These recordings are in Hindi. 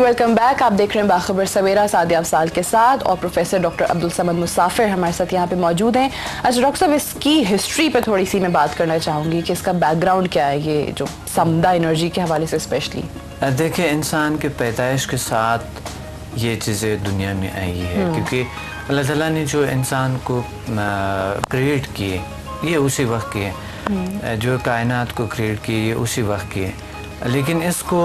Welcome back. आप देख रहे हैं बाखबर सवेरा सादिया अफसाल के साथ और प्रोफेसर डॉक्टर अब्दुल समद मुसाफिर हमारे साथ यहाँ पे मौजूद हैं। अच्छा डॉक्टर साहब, इसकी हिस्ट्री पे थोड़ी सी मैं बात करना चाहूँगी कि इसका बैकग्राउंड क्या है, ये जो समदा एनर्जी के हवाले से स्पेशली। देखिए, इंसान के पैदाइश के साथ ये चीज़ें दुनिया में आई है, क्योंकि अल्लाह ताला ने जो इंसान को क्रिएट किए ये उसी वक्त किए, जो कायनात को क्रिएट किए ये उसी वक्त किए। लेकिन इसको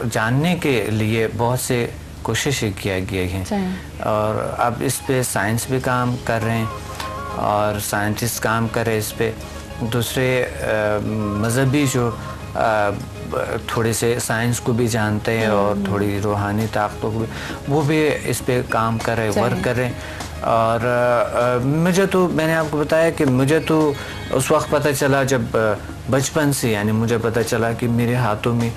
जानने के लिए बहुत से कोशिशें किया गया है और अब इस पे साइंस भी काम कर रहे हैं और साइंटिस्ट काम कर रहे हैं इस पे। दूसरे मज़हबी जो थोड़े से साइंस को भी जानते हैं और थोड़ी रूहानी ताकतों को भी, वो भी इस पे काम कर रहे हैं, वर्क कर रहे हैं। और मुझे तो, मैंने आपको बताया कि मुझे तो उस वक्त पता चला जब बचपन से, यानी मुझे पता चला कि मेरे हाथों में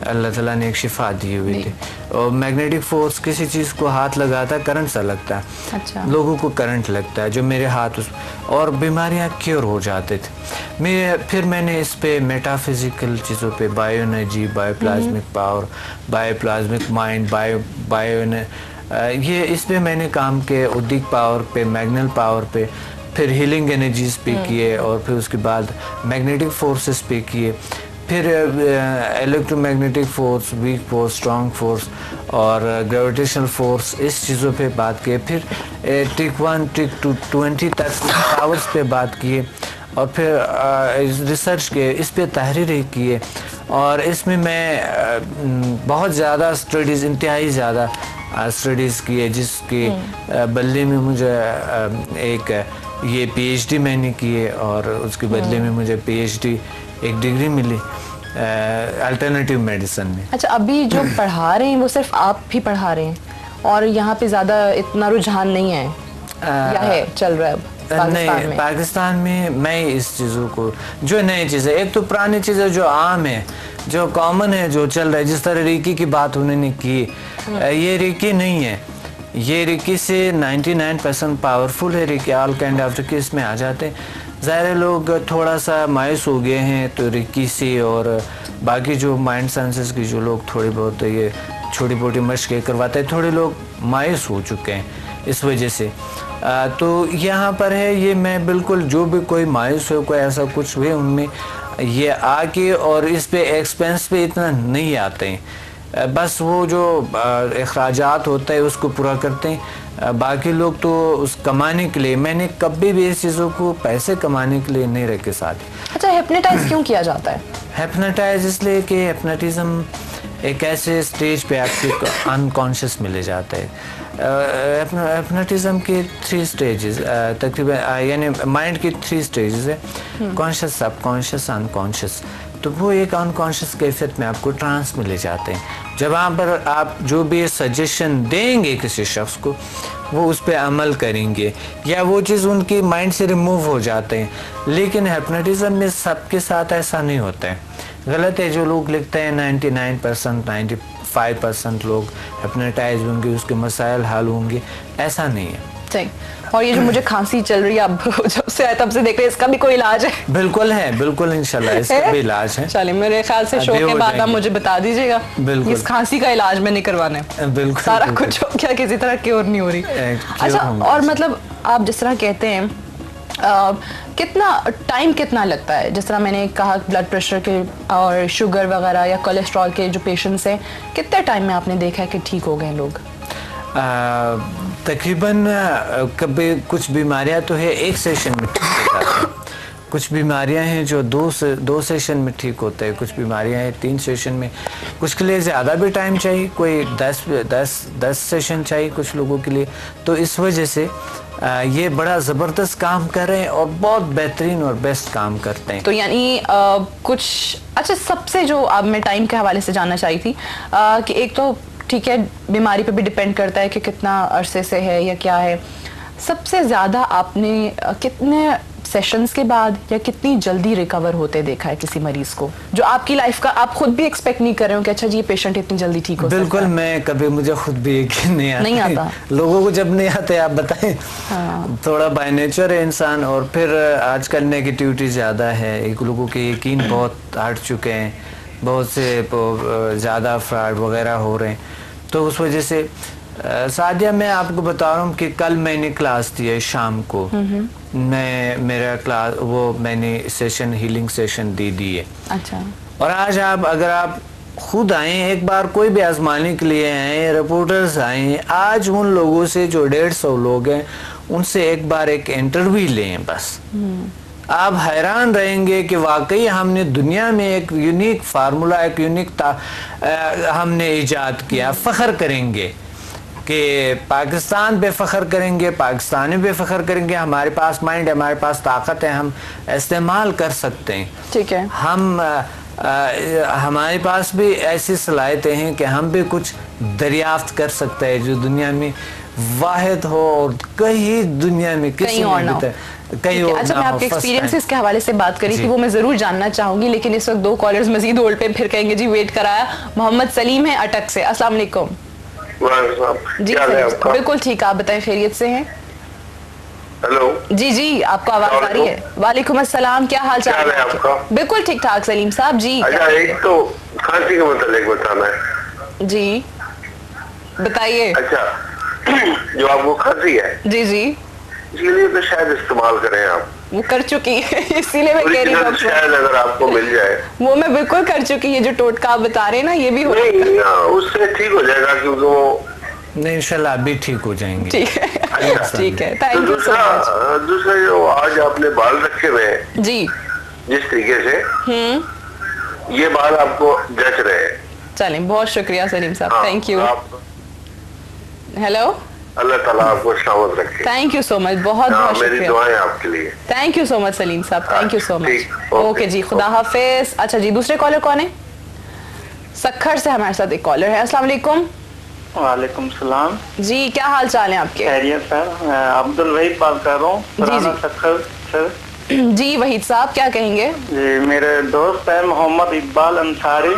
अल्लाह ताला ने एक शिफा दी हुई थी। और मैग्नेटिक फोर्स, किसी चीज़ को हाथ लगाता करंट सा लगता है। अच्छा। लोगों को करंट लगता है जो मेरे हाथ और बीमारियां क्योर हो जाते थे। फिर मैंने इस पे मेटाफिजिकल चीज़ों पे, बायो एनर्जी, बायोप्लाज्मिक पावर, बायोप्लाज्मिक माइंड, ये इस पे मैंने काम किया। उद्दीक पावर पे, मैग्नल पावर पे, फिर हीलिंग एनर्जीज पे किए और फिर उसके बाद मैग्नेटिक फोर्सेस पे किए, फिर electromagnetic force, weak force, strong force और ग्रेविटेशनल फोर्स, इस चीज़ों पे बात किए। फिर टिक 1 टिक 2 20 तक पावर्स पे बात किए और फिर रिसर्च किए, इस पे तहरीरें किए और इसमें मैं बहुत ज़्यादा स्टडीज़, इंतहाई ज़्यादा स्टडीज़ किए, जिसके बदले में मुझे एक ये पीएचडी मैंने किए और उसके बदले में मुझे पीएचडी एक डिग्री मिली अल्टरनेटिव मेडिसिन में। अच्छा, अभी जो पढ़ा रहे हैं वो सिर्फ आप ही पढ़ा रहे हैं और यहाँ पे ज़्यादा इतना रुझान नहीं है या है, चल रहा है नहीं, पाकिस्तान में मैं इस चीज़ों को, जो नई चीज़ें, एक तो पुरानी चीज़ें जो आम है, जो कॉमन है, जो चल रहा है, जिस तरह रेकी की बात उन्होंने की, ये रेकी नहीं है। ये रेकी से 99% पावरफुल है। Reiki all kind of reiki इसमें आ जाते हैं। ज़ाहिर लोग थोड़ा सा मायूस हो गए हैं तो रेकी से, और बाकी जो माइंड साइंसेस की जो लोग थोड़ी बहुत ये छोटी मोटी मशक़ें करवाते हैं, थोड़े लोग मायूस हो चुके हैं इस वजह से। तो यहाँ पर है ये, मैं बिल्कुल, जो भी कोई मायूस हो, कोई ऐसा कुछ हुए, उनमें ये आके और इस पे एक्सपेंस पे इतना नहीं आते हैं, बस वो जो अखराजात होता है उसको पूरा करते हैं। बाकी लोग तो उस कमाने के लिए, मैंने कभी भी इस चीज़ों को पैसे कमाने के लिए नहीं रखे साथ। अच्छा, हिप्नोटाइज क्यों किया जाता है? हिप्नोटाइज इसलिए कि हिप्नोटिज्म एक ऐसे स्टेज पे आपके अनकॉन्शियस में ले जाता है। हिप्नोटिज्म के 3 स्टेजेस तकरीबन, यानी माइंड की 3 स्टेजेस है, कॉन्शियस, सबकॉन्शियस, अनकॉन्शियस। तो वो एक अनकॉन्शियस कैफियत में आपको ट्रांस में ले जाते हैं। जब वहाँ पर आप जो भी सजेशन देंगे किसी शख्स को, वो उस पर अमल करेंगे या वो चीज़ उनकी माइंड से रिमूव हो जाते हैं। लेकिन हिप्नोटिज्म में सबके साथ ऐसा नहीं होता है। गलत है जो लोग लिखते हैं 99%, 95% लोग हिप्नोटाइज होंगे, उसके मसाइल हल होंगे, ऐसा नहीं है। सही। और ये जो मुझे खांसी चल रही है अब जब से आए तब से देख रहे हैं, इसका भी कोई इलाज है? बिल्कुल है, बिल्कुल इंशाल्लाह इसका भी इलाज है। चलिए, मेरे ख्याल से शो के बाद आप मुझे बता दीजिएगा। बिल्कुल, इस खांसी का इलाज मैंने करवाना है। बिल्कुल, सारा कुछ हो गया, किसी तरह क्योर नहीं हो रही। अच्छा, और मतलब आप जिस तरह कहते हैं, कितना टाइम कितना लगता है? जिस तरह मैंने कहा ब्लड प्रेशर के और शुगर वगैरह या कोलेस्ट्रॉल के जो पेशेंट्स हैं, कितने टाइम में आपने देखा है कि ठीक हो गए लोग? तकरीबन कभी कुछ बीमारियां तो है 1 सेशन में ठीक हो जाती हैं, कुछ बीमारियां हैं जो 2 सेशन में ठीक होते हैं, कुछ बीमारियां हैं 3 सेशन में, कुछ के लिए ज़्यादा भी टाइम चाहिए, कोई 10 सेशन चाहिए कुछ लोगों के लिए। तो इस वजह से ये बड़ा ज़बरदस्त काम कर रहे हैं और बहुत बेहतरीन और बेस्ट काम करते हैं। तो यानी कुछ, अच्छा, सबसे जो अब मैं टाइम के हवाले से जानना चाहिए थी कि एक तो ठीक है, बीमारी पे भी डिपेंड करता है कि कितना अरसे से है या क्या है। सबसे ज़्यादा आपने कितने सेशंस के बाद या कितनी जल्दी रिकवर होते देखा है किसी मरीज को, जो आपकी लाइफ का आप खुद भी एक्सपेक्ट नहीं कर रहे हो कि अच्छा जी ये पेशेंट इतनी जल्दी ठीक हो सकता है? बिल्कुल, मैं कभी, मुझे खुद भी यकीन नहीं आता। लोगों को जब नहीं आते, आप बताएं। हाँ। थोड़ा बाय नेचर है इंसान, और फिर आजकल नेगेटिविटी ज़्यादा है, एक लोगों के यकीन बहुत हट चुके हैं, बहुत से ज़्यादा फ्रॉड वगैरह हो रहे हैं। तो उस वजह से सादिया, मैं आपको बता रहा हूँ कि कल मैंने क्लास दी है शाम को, मेरा क्लास वो मैंने सेशन, हीलिंग सेशन दी है। अच्छा। और आज अगर आप खुद आए, एक बार कोई भी आजमाने के लिए आए, रिपोर्टर्स आए, आज उन लोगों से जो 150 लोग हैं उनसे एक बार एक इंटरव्यू लें बस, आप हैरान रहेंगे कि वाकई हमने दुनिया में एक यूनिक फार्मूला, एक यूनिक हमने इजाद किया। फख्र करेंगे कि पाकिस्तान पे फख्र करेंगे, पाकिस्तानी पे फख्र करेंगे। हमारे पास माइंड है, हमारे पास ताकत है, हम इस्तेमाल कर सकते हैं। ठीक है। हमारे पास भी ऐसी सलाहियतें हैं कि हम भी कुछ दरियाफ्त कर सकते हैं जो दुनिया में वाहिद हो और कहीं दुनिया में किसी और ना हो। अच्छा, मैं आपके एक्सपीरियंसेस के हवाले से बात करी थी, वो मैं जरूर जानना चाहूंगी, लेकिन इस वक्त 2 कॉलर्स मजीद होल्ड पे, फिर कहेंगे जी वेट कराया। मोहम्मद सलीम है अटक से। अस्सलाम वालेकुम। जी बिल्कुल ठीक, आप बताएं, खैरियत से हैं? हेलो जी जी, आपको आवाज आ रही है? वालेकुम अस्सलाम, क्या हाल चाल है आपका? बिल्कुल ठीक ठाक सलीम साहब जी। अच्छा, एक तो खांसी के मतलब बताना है जी, बताइए। अच्छा, जो आपको खांसी है, जी जी, इसके लिए तो शायद इस्तेमाल करें आप। वो कर चुकी है, इसीलिए मैं कह रही हूँ शायद अगर आपको मिल जाए। वो मैं बिल्कुल कर चुकी है, जो टोटका आप बता रहे हैं ना, ये भी हो नहीं, उससे ठीक हो जाएगा, क्योंकि वो नहीं, इंशाल्लाह अभी ठीक हो जाएंगे। ठीक है, ठीक है, थैंक यू सो मच। दूसरा जो आज आपने बाल रखे हुए हैं जी, जिस तरीके से, ये बाल आपको जच रहे हैं। चलें, बहुत शुक्रिया Salim Sahab, thank you. Hello, अल्लाह ताला आपको सलामत रखे। थैंक यू सो मच, बहुत बहुत मेरी शुक्रिया, दुआएं आपके लिए। Thank you so much Salim Sahab, thank you so much. Okay ji, खुदा हाफिज। अच्छा जी, दूसरे कॉलर कौन है? सक्खर से हमारे साथ एक कॉलर है। अस्सलाम वालेकुम। वालेकुम सलाम जी, क्या हाल चाल है आपके? खैरियत सर, अब्दुल वहीद बात कर रहा हूँ, पुराना सक्खर सर। जी वहीद साहब, क्या कहेंगे? जी, मेरे दोस्त है मोहम्मद इकबाल अंसारी,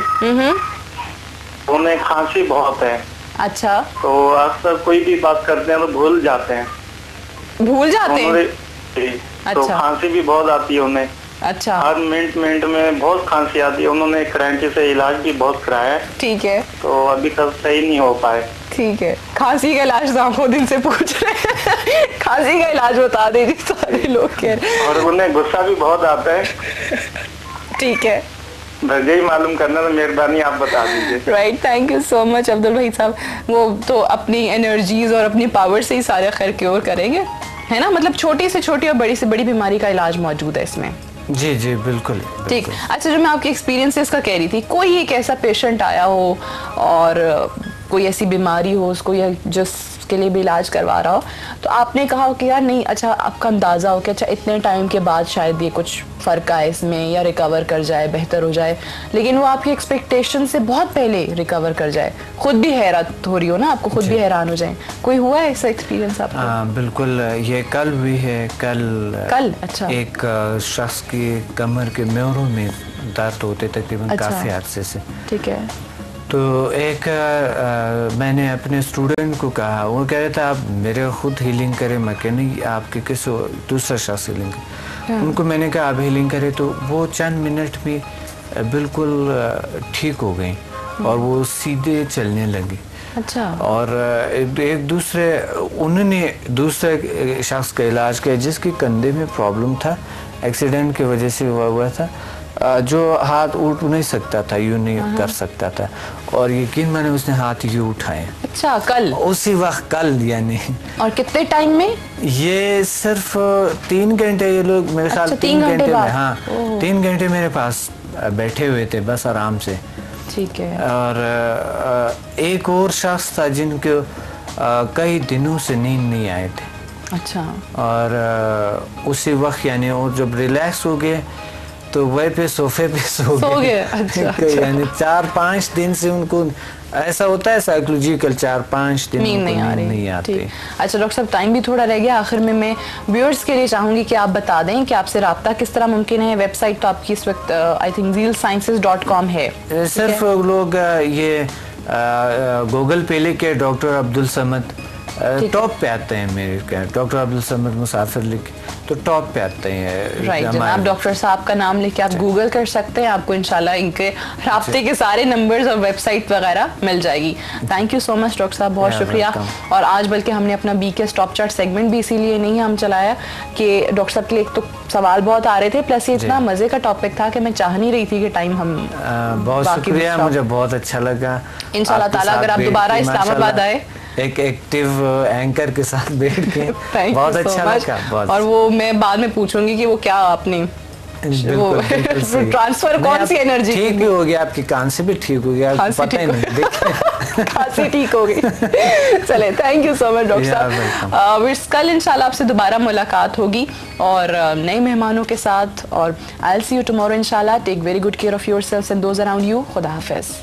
उन्हें खांसी बहुत है। अच्छा, तो अक्सर कोई भी बात करते हैं तो भूल जाते हैं। तो अच्छा, खांसी भी बहुत आती है उन्हें। अच्छा, हर मिनट में बहुत खांसी आती है। उन्होंने करंची से इलाज भी बहुत कराया है। ठीक है, तो अभी तक सही नहीं हो पाए। ठीक है, खांसी का इलाज तो आपको दिन से पूछ रहे हैं। खांसी का इलाज बता दीजिए, सारे लोग कह रहे हैं। और उन्हें गुस्सा भी बहुत आता है। ठीक है, वजह ही मालूम करना, तो मेहरबानी आप बता दीजिए। Right, thank you so much Abdul भाई साहब। वो तो अपनी एनर्जीज और अपनी पावर से ही सारे खैर क्योर करेंगे, है ना? मतलब छोटी से छोटी और बड़ी से बड़ी बीमारी का इलाज मौजूद है इसमें। जी जी बिल्कुल, ठीक। अच्छा, जो मैं आपके एक्सपीरियंसेस का कह रही थी, कोई एक ऐसा पेशेंट आया हो और कोई ऐसी बीमारी हो उसको, या जिसके लिए भी इलाज करवा रहा हो, तो आपने कहा हो कि यार नहीं, अच्छा आपका अंदाज़ा हो कि अच्छा इतने टाइम के बाद शायद ये कुछ फ़र्क आए इसमें, या रिकवर कर जाए, बेहतर हो जाए, लेकिन वो आपकी एक्सपेक्टेशन से बहुत पहले रिकवर कर जाए, खुद भी हैरत हो रही हो ना, आपको खुद भी हैरान हो जाए। कोई हुआ है ऐसा एक्सपीरियंस आपका? बिल्कुल, ये कल भी है। कल अच्छा, एक शख्स की कमर के म्योरों में दर्द होते तकरीबन काफ़ी अरसे से। ठीक है। तो एक मैंने अपने स्टूडेंट को कहा, वो कह रहा था आप मेरे खुद हीलिंग करें, मैं कह नहीं, आपके किसी दूसरा शख्स हीलिंग करें। उनको मैंने कहा आप हीलिंग करें, तो वो चंद मिनट में बिल्कुल ठीक हो गई और वो सीधे चलने लगी। अच्छा। और एक दूसरे उन्होंने दूसरे शख्स का इलाज किया जिसके कंधे में प्रॉब्लम था, एक्सीडेंट की वजह से हुआ था, जो हाथ उठ नहीं सकता था, यूँ नहीं कर सकता था, और यकीन माने उसने हाथ यूँ उठाए। अच्छा, कल? उसी वक्त कल, यानी। और कितने टाइम में? ये सिर्फ 3 घंटे, ये लोग मेरे ख्याल 3 घंटे में, हाँ 3 घंटे मेरे पास बैठे हुए थे बस आराम से। ठीक है। और एक और शख्स था जिनको कई दिनों से नींद नहीं आए थे। अच्छा। और उसी वक्त यानी वो जब रिलैक्स हो गए तो वही पे सोफे पे सो गए। अच्छा। यानी 4-5 दिन से उनको ऐसा होता है साइकोलॉजिकल, 4-5 दिन नींद नहीं आती। अच्छा डॉक्टर साहब, टाइम भी थोड़ा रह गया, आखिर में मैं व्यूअर्स के लिए चाहूंगी कि आप बता दें कि आपसे रब्ता किस तरह मुमकिन है। वेबसाइट तो आपकी इस वक्त आई थिंक zealsciences.com है। सिर्फ लोग ये गूगल पे लिखे डॉक्टर अब्दुल समद, टॉप पे आते हैं मेरे, डॉक्टर अब्दुल समद मुसाफिर लिखे तो टॉप पे आते हैं। राइट, जनाब डॉक्टर साहब का नाम लेके आप गूगल कर सकते हैं, आपको इंशाल्लाह इनके राब्ते के सारे नंबर्स और वेबसाइट वगैरह मिल जाएगी। Thank you so much doctor साहब, बहुत शुक्रिया। और आज बल्कि हमने अपना BK टॉप चार्ट सेगमेंट भी इसीलिए नहीं हम चलाया कि डॉक्टर साहब के लिए एक तो सवाल बहुत आ रहे थे, प्लस ये इतना मजे का टॉपिक था कि मैं चाह नहीं रही थी कि टाइम हम बहुत शुक्रिया, मुझे बहुत अच्छा लगा। इंशाल्लाह ताला अगर आप दोबारा इस्लामाबाद आए एक एक्टिव एंकर के साथ बैठ के बहुत अच्छा लगा। और वो मैं बाद में पूछूंगी कि वो क्या आपने वो ट्रांसफर कौन सी एनर्जी ठीक भी हो गया, आपकी कांसी भी ठीक हो गया, पता ही नहीं देखिए खांसी ठीक हो गई। चले, thank you so much doctor साहब। कल इंशाल्लाह आपसे दोबारा मुलाकात होगी और नए मेहमानों के साथ, और I will see you tomorrow इंशाल्लाह। Take very good care of yourselves and those around you. खुदा हाफिज।